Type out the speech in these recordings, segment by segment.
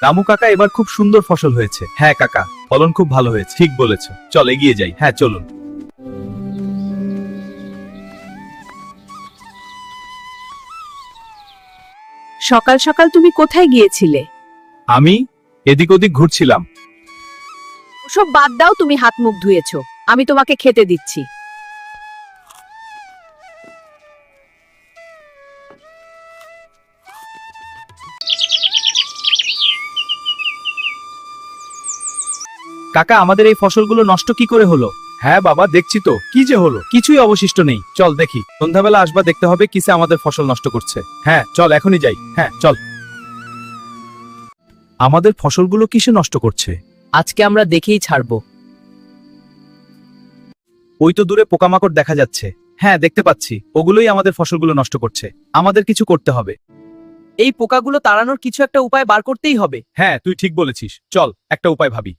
রামু কাকা, এবার খুব সুন্দর ফসল হয়েছে। হ্যাঁ কাকা, ফলন খুব ভালো হয়েছে। ঠিক বলেছ, চল এগিয়ে যাই। হ্যাঁ চলুন। সকাল সকাল তুমি কোথায় গিয়েছিলে? আমি এদিক ওদিক ঘুরছিলাম। ওসব বাদ দাও, তুমি হাত মুখ ধুয়েছো, আমি তোমাকে খেতে দিচ্ছি। কাকা, আমাদের এই ফসলগুলো নষ্ট কি করে হলো? হ্যাঁ বাবা, দেখছি তো, কি যে হলো, কিছুই অবশিষ্ট নেই। চল দেখি, সন্ধ্যাবেলা আসবা, দেখতে হবে কিসে আমাদের ফসল নষ্ট করছে। হ্যাঁ চল, এখনই যাই। হ্যাঁ চল। আমাদের ফসলগুলো কিসে নষ্ট করছে? আজকে আমরা দেখেই ছাড়বো। ওই তো দূরে পোকামাকড় দেখা যাচ্ছে। হ্যাঁ দেখতে পাচ্ছি, ওগুলোই আমাদের ফসলগুলো নষ্ট করছে। আমাদের কিছু করতে হবে। এই পোকাগুলো তাড়ানোর কিছু একটা উপায় বার করতেই হবে। হ্যাঁ তুই ঠিক বলেছিস, চল একটা উপায় ভাবি।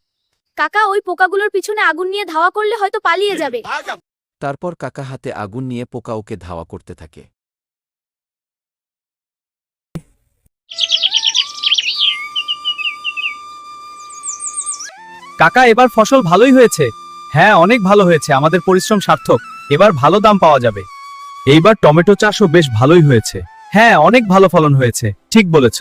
কাকা, ওই পোকাগুলোর পিছনে আগুন নিয়ে ধাওয়া করলে হয়তো পালিয়ে যাবে। তারপর কাকা হাতে আগুন নিয়ে পোকা ওকে ধাওয়া করতে থাকে। কাকা, এবার ফসল ভালোই হয়েছে। হ্যাঁ অনেক ভালো হয়েছে, আমাদের পরিশ্রম সার্থক। এবার ভালো দাম পাওয়া যাবে। এইবার টমেটো চাষও বেশ ভালোই হয়েছে। হ্যাঁ অনেক ভালো ফলন হয়েছে। ঠিক বলেছ।